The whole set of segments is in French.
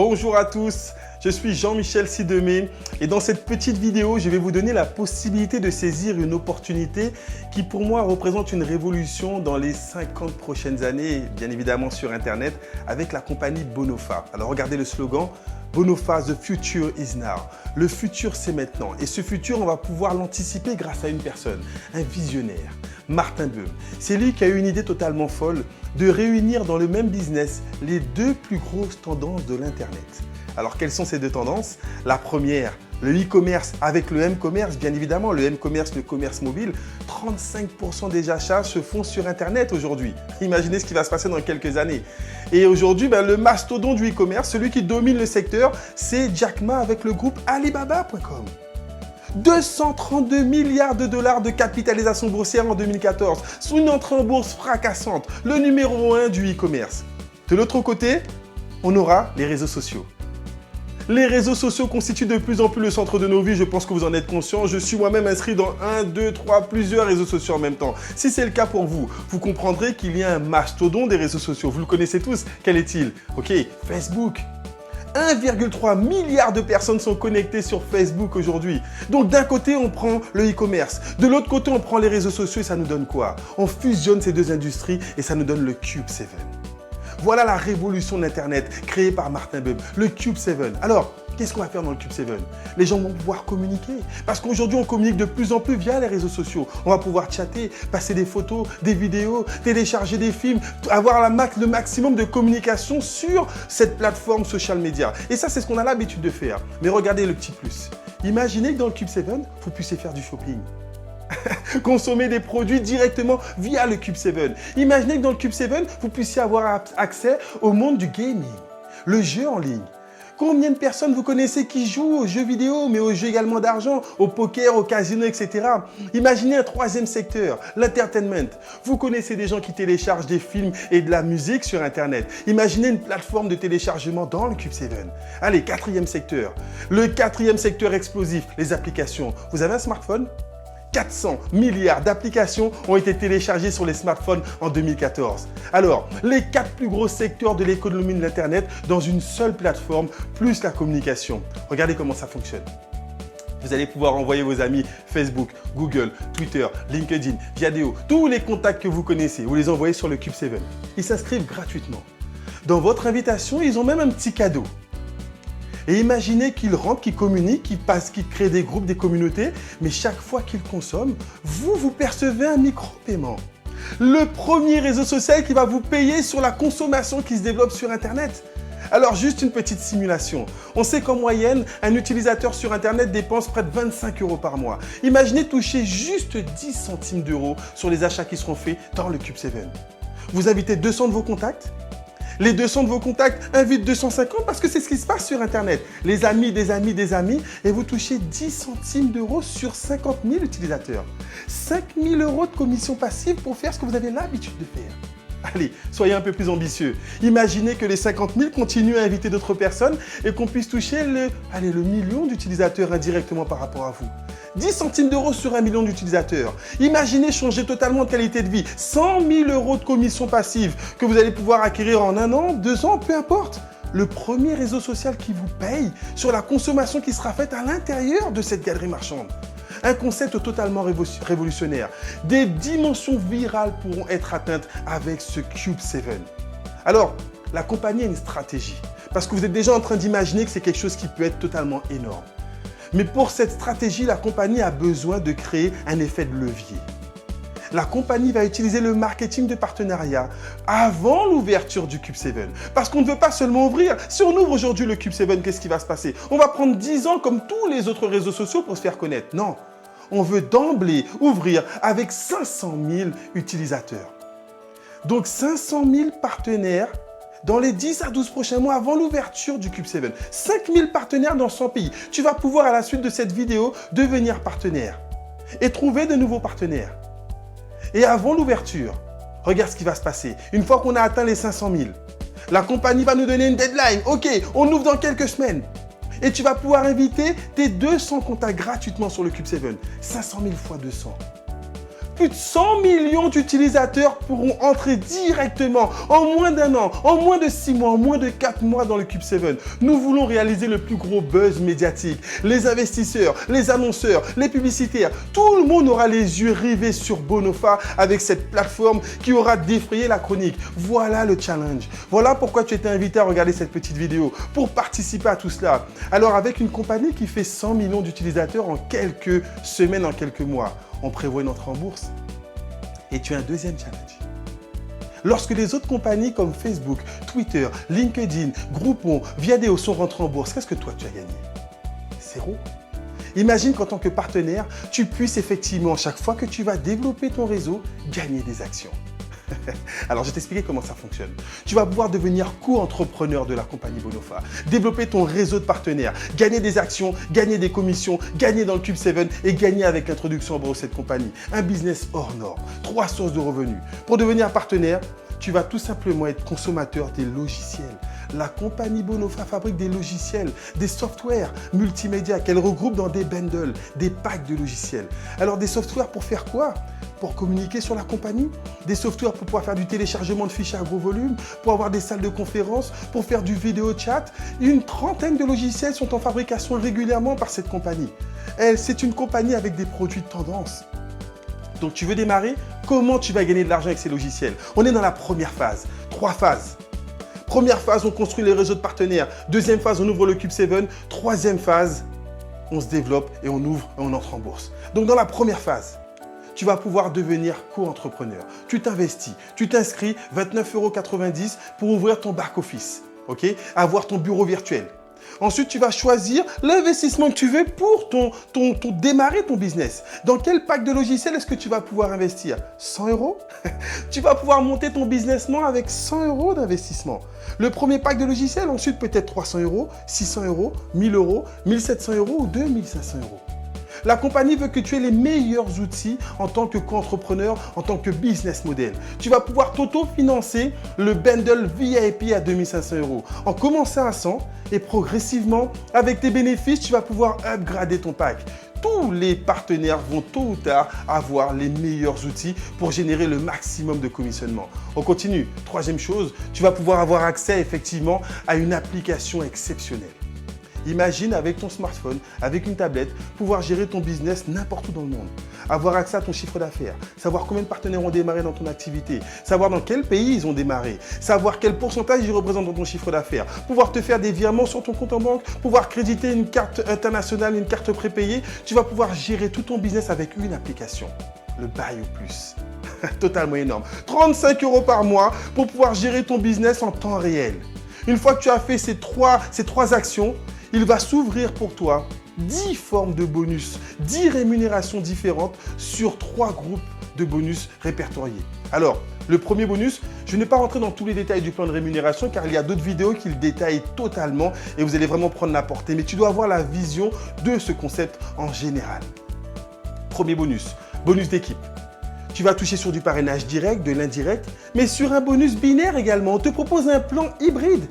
Bonjour à tous, je suis Jean-Michel Sidemé et dans cette petite vidéo, je vais vous donner la possibilité de saisir une opportunité qui pour moi représente une révolution dans les 50 prochaines années, bien évidemment sur Internet, avec la compagnie Bonofa. Alors regardez le slogan, Bonofa, the future is now. Le futur, c'est maintenant. Et ce futur, on va pouvoir l'anticiper grâce à une personne, un visionnaire, Martin Böhm. C'est lui qui a eu une idée totalement folle de réunir dans le même business les deux plus grosses tendances de l'Internet. Alors, quelles sont ces deux tendances? La première, le e-commerce avec le m-commerce, bien évidemment, le m-commerce, le commerce mobile. 35% des achats se font sur Internet aujourd'hui. Imaginez ce qui va se passer dans quelques années. Et aujourd'hui, le mastodonte du e-commerce, celui qui domine le secteur, c'est Jack Ma avec le groupe Alibaba.com. 232 milliards de dollars de capitalisation boursière en 2014, sous une entrée en bourse fracassante, le numéro 1 du e-commerce. De l'autre côté, on aura les réseaux sociaux. Les réseaux sociaux constituent de plus en plus le centre de nos vies, je pense que vous en êtes conscient. Je suis moi-même inscrit dans 1, 2, 3, plusieurs réseaux sociaux en même temps. Si c'est le cas pour vous, vous comprendrez qu'il y a un mastodonte des réseaux sociaux. Vous le connaissez tous. Quel est-il? Ok, Facebook. 1,3 milliard de personnes sont connectées sur Facebook aujourd'hui. Donc d'un côté, on prend le e-commerce. De l'autre côté, on prend les réseaux sociaux et ça nous donne quoi? On fusionne ces deux industries et ça nous donne le Cube 7. Voilà la révolution de l'Internet créée par Martin Böhm, le Cube 7. Alors, qu'est-ce qu'on va faire dans le Cube 7? Les gens vont pouvoir communiquer. Parce qu'aujourd'hui, on communique de plus en plus via les réseaux sociaux. On va pouvoir chatter, passer des photos, des vidéos, télécharger des films, avoir le maximum de communication sur cette plateforme social media. Et ça, c'est ce qu'on a l'habitude de faire. Mais regardez le petit plus. Imaginez que dans le Cube 7, vous puissiez faire du shopping. Consommer des produits directement via le Cube 7. Imaginez que dans le Cube 7, vous puissiez avoir accès au monde du gaming, le jeu en ligne. Combien de personnes vous connaissez qui jouent aux jeux vidéo, mais aux jeux également d'argent, au poker, au casino, etc. Imaginez un troisième secteur, l'entertainment. Vous connaissez des gens qui téléchargent des films et de la musique sur Internet. Imaginez une plateforme de téléchargement dans le Cube 7. Allez, quatrième secteur. Le quatrième secteur explosif, les applications. Vous avez un smartphone ? 400 milliards d'applications ont été téléchargées sur les smartphones en 2014. Alors, les 4 plus gros secteurs de l'économie de l'Internet dans une seule plateforme, plus la communication. Regardez comment ça fonctionne. Vous allez pouvoir envoyer vos amis Facebook, Google, Twitter, LinkedIn, Viadeo, tous les contacts que vous connaissez, vous les envoyez sur le Cube 7. Ils s'inscrivent gratuitement. Dans votre invitation, ils ont même un petit cadeau. Et imaginez qu'ils rentrent, qu'ils communiquent, qu'ils créent des groupes, des communautés, mais chaque fois qu'ils consomment, vous percevez un micro-paiement. Le premier réseau social qui va vous payer sur la consommation qui se développe sur Internet. Alors, juste une petite simulation. On sait qu'en moyenne, un utilisateur sur Internet dépense près de 25 € par mois. Imaginez toucher juste 10 centimes d'euros sur les achats qui seront faits dans le Cube 7. Vous invitez 200 de vos contacts. Les 200 de vos contacts invitent 250 parce que c'est ce qui se passe sur Internet. Les amis, des amis, des amis, et vous touchez 10 centimes d'euros sur 50 000 utilisateurs. 5 000 € de commission passive pour faire ce que vous avez l'habitude de faire. Allez, soyez un peu plus ambitieux. Imaginez que les 50 000 continuent à inviter d'autres personnes et qu'on puisse toucher le million d'utilisateurs indirectement par rapport à vous. 10 centimes d'euros sur 1 million d'utilisateurs. Imaginez changer totalement de qualité de vie. 100 000 € de commission passive que vous allez pouvoir acquérir en 1 an, 2 ans, peu importe. Le premier réseau social qui vous paye sur la consommation qui sera faite à l'intérieur de cette galerie marchande. Un concept totalement révolutionnaire. Des dimensions virales pourront être atteintes avec ce Cube 7. Alors, la compagnie a une stratégie. Parce que vous êtes déjà en train d'imaginer que c'est quelque chose qui peut être totalement énorme. Mais pour cette stratégie, la compagnie a besoin de créer un effet de levier. La compagnie va utiliser le marketing de partenariat avant l'ouverture du Cube 7. Parce qu'on ne veut pas seulement ouvrir. Si on ouvre aujourd'hui le Cube 7, qu'est-ce qui va se passer? On va prendre 10 ans comme tous les autres réseaux sociaux pour se faire connaître. Non, on veut d'emblée ouvrir avec 500 000 utilisateurs. Donc 500 000 partenaires dans les 10 à 12 prochains mois avant l'ouverture du Cube 7. 5000 partenaires dans 100 pays. Tu vas pouvoir à la suite de cette vidéo devenir partenaire et trouver de nouveaux partenaires. Et avant l'ouverture, regarde ce qui va se passer. Une fois qu'on a atteint les 500 000, la compagnie va nous donner une deadline. Ok, on ouvre dans quelques semaines. Et tu vas pouvoir inviter tes 200 contacts gratuitement sur le Cube 7. 500 000 fois 200. Plus de 100 millions d'utilisateurs pourront entrer directement en moins d'1 an, en moins de 6 mois, en moins de 4 mois dans le Cube 7. Nous voulons réaliser le plus gros buzz médiatique. Les investisseurs, les annonceurs, les publicitaires, tout le monde aura les yeux rivés sur Bonofa avec cette plateforme qui aura défrayé la chronique. Voilà le challenge. Voilà pourquoi tu étais invité à regarder cette petite vidéo, pour participer à tout cela. Alors avec une compagnie qui fait 100 millions d'utilisateurs en quelques semaines, en quelques mois, on prévoit une entrée en bourse. Et tu as un deuxième challenge. Lorsque les autres compagnies comme Facebook, Twitter, LinkedIn, Groupon, Viadeo sont rentrées en bourse, qu'est-ce que toi tu as gagné? 0. Imagine qu'en tant que partenaire, tu puisses effectivement, chaque fois que tu vas développer ton réseau, gagner des actions. Alors, je vais t'expliquer comment ça fonctionne. Tu vas pouvoir devenir co-entrepreneur de la compagnie Bonofa, développer ton réseau de partenaires, gagner des actions, gagner des commissions, gagner dans le Cube 7 et gagner avec l'introduction en bourse de cette compagnie. Un business hors norme, 3 sources de revenus. Pour devenir partenaire, tu vas tout simplement être consommateur des logiciels. La compagnie Bonofa fabrique des logiciels, des softwares multimédia qu'elle regroupe dans des bundles, des packs de logiciels. Alors des softwares pour faire quoi? Pour communiquer sur la compagnie, des softwares pour pouvoir faire du téléchargement de fichiers à gros volume, pour avoir des salles de conférence, pour faire du vidéo chat. Une trentaine de logiciels sont en fabrication régulièrement par cette compagnie. C'est une compagnie avec des produits de tendance. Donc tu veux démarrer? Comment tu vas gagner de l'argent avec ces logiciels? On est dans la première phase. 3 phases. Première phase, on construit les réseaux de partenaires. Deuxième phase, on ouvre le Cube 7. Troisième phase, on se développe et on ouvre et on entre en bourse. Donc dans la première phase, tu vas pouvoir devenir co-entrepreneur. Tu t'investis, tu t'inscris 29,90 € pour ouvrir ton back-office, ok? Avoir ton bureau virtuel. Ensuite, tu vas choisir l'investissement que tu veux pour démarrer ton business. Dans quel pack de logiciels est-ce que tu vas pouvoir investir? 100 €? Tu vas pouvoir monter ton businessman avec 100 € d'investissement. Le premier pack de logiciels, ensuite peut-être 300 €, 600 €, 1000 €, 1700 € ou 2500 €. La compagnie veut que tu aies les meilleurs outils en tant que co-entrepreneur, en tant que business model. Tu vas pouvoir t'auto-financer le bundle VIP à 2500 € en commençant à 100 et progressivement, avec tes bénéfices, tu vas pouvoir upgrader ton pack. Tous les partenaires vont tôt ou tard avoir les meilleurs outils pour générer le maximum de commissionnement. On continue. Troisième chose, tu vas pouvoir avoir accès effectivement à une application exceptionnelle. Imagine avec ton smartphone, avec une tablette, pouvoir gérer ton business n'importe où dans le monde. Avoir accès à ton chiffre d'affaires, savoir combien de partenaires ont démarré dans ton activité, savoir dans quel pays ils ont démarré, savoir quel pourcentage ils représentent dans ton chiffre d'affaires, pouvoir te faire des virements sur ton compte en banque, pouvoir créditer une carte internationale, une carte prépayée. Tu vas pouvoir gérer tout ton business avec une application, le Buy au Plus. Totalement énorme. 35 € par mois pour pouvoir gérer ton business en temps réel. Une fois que tu as fait ces trois actions, il va s'ouvrir pour toi 10 formes de bonus, 10 rémunérations différentes sur 3 groupes de bonus répertoriés. Alors, le premier bonus, je n'ai pas rentré dans tous les détails du plan de rémunération car il y a d'autres vidéos qui le détaillent totalement et vous allez vraiment prendre la portée. Mais tu dois avoir la vision de ce concept en général. Premier bonus, bonus d'équipe. Tu vas toucher sur du parrainage direct, de l'indirect, mais sur un bonus binaire également. On te propose un plan hybride.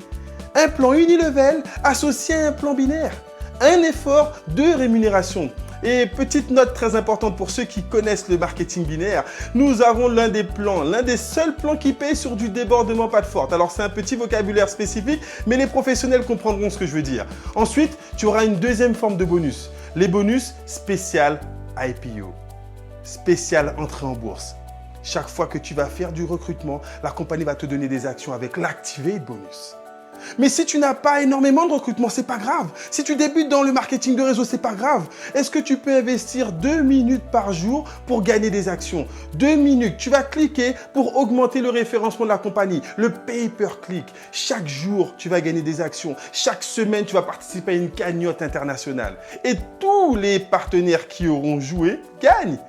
Un plan unilevel associé à un plan binaire. Un effort de rémunération. Et petite note très importante pour ceux qui connaissent le marketing binaire, nous avons l'un des seuls plans qui paye sur du débordement pas de forte. Alors c'est un petit vocabulaire spécifique, mais les professionnels comprendront ce que je veux dire. Ensuite, tu auras une deuxième forme de bonus. Les bonus spécial IPO. Spécial entrée en bourse. Chaque fois que tu vas faire du recrutement, la compagnie va te donner des actions avec l'Activate Bonus. Mais si tu n'as pas énormément de recrutement, c'est pas grave. Si tu débutes dans le marketing de réseau, c'est pas grave. Est-ce que tu peux investir 2 minutes par jour pour gagner des actions? 2 minutes. Tu vas cliquer pour augmenter le référencement de la compagnie, le pay-per-click. Chaque jour, tu vas gagner des actions. Chaque semaine, tu vas participer à une cagnotte internationale. Et tous les partenaires qui auront joué gagnent.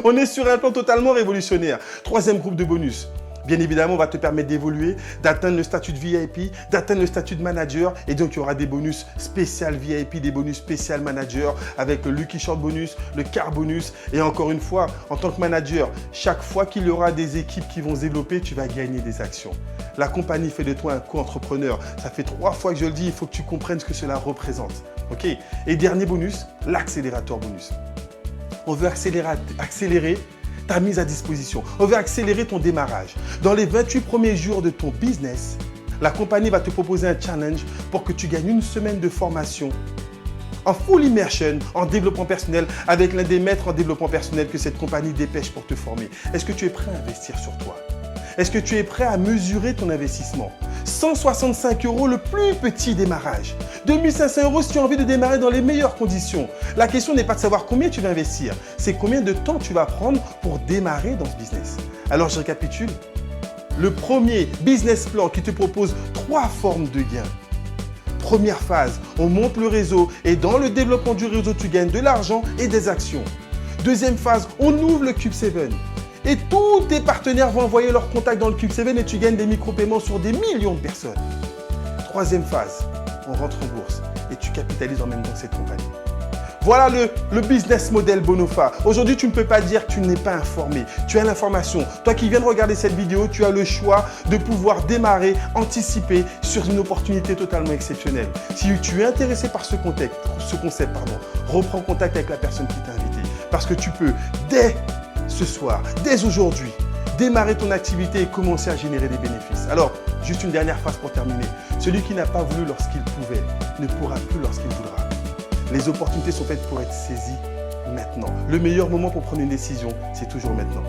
On est sur un plan totalement révolutionnaire. Troisième groupe de bonus. Bien évidemment, on va te permettre d'évoluer, d'atteindre le statut de VIP, d'atteindre le statut de manager. Et donc, il y aura des bonus spécial VIP, des bonus spécial manager avec le Lucky Short bonus, le Car bonus. Et encore une fois, en tant que manager, chaque fois qu'il y aura des équipes qui vont se développer, tu vas gagner des actions. La compagnie fait de toi un co-entrepreneur. Ça fait 3 fois que je le dis, il faut que tu comprennes ce que cela représente. Ok? Et dernier bonus, l'accélérateur bonus. On veut accélérer ta mise à disposition. On veut accélérer ton démarrage. Dans les 28 premiers jours de ton business, la compagnie va te proposer un challenge pour que tu gagnes une semaine de formation en full immersion, en développement personnel, avec l'un des maîtres en développement personnel que cette compagnie dépêche pour te former. Est-ce que tu es prêt à investir sur toi? Est-ce que tu es prêt à mesurer ton investissement? 165 € le plus petit démarrage. 2500 € si tu as envie de démarrer dans les meilleures conditions. La question n'est pas de savoir combien tu vas investir, c'est combien de temps tu vas prendre pour démarrer dans ce business. Alors je récapitule. Le premier business plan qui te propose 3 formes de gains. Première phase, on monte le réseau et dans le développement du réseau, tu gagnes de l'argent et des actions. Deuxième phase, on ouvre le Cube 7. Et tous tes partenaires vont envoyer leurs contacts dans le Cube 7 et tu gagnes des micro-paiements sur des millions de personnes. Troisième phase, on rentre en bourse et tu capitalises en même temps cette compagnie. Voilà le business model Bonofa. Aujourd'hui, tu ne peux pas dire que tu n'es pas informé. Tu as l'information. Toi qui viens de regarder cette vidéo, tu as le choix de pouvoir démarrer, anticiper sur une opportunité totalement exceptionnelle. Si tu es intéressé par ce concept, reprends contact avec la personne qui t'a invité. Parce que tu peux, dès ce soir, dès aujourd'hui, démarrer ton activité et commencer à générer des bénéfices. Alors, juste une dernière phrase pour terminer. Celui qui n'a pas voulu lorsqu'il pouvait ne pourra plus lorsqu'il voudra. Les opportunités sont faites pour être saisies maintenant. Le meilleur moment pour prendre une décision, c'est toujours maintenant.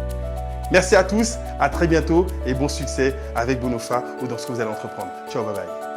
Merci à tous, à très bientôt et bon succès avec Bonofa ou dans ce que vous allez entreprendre. Ciao, bye bye.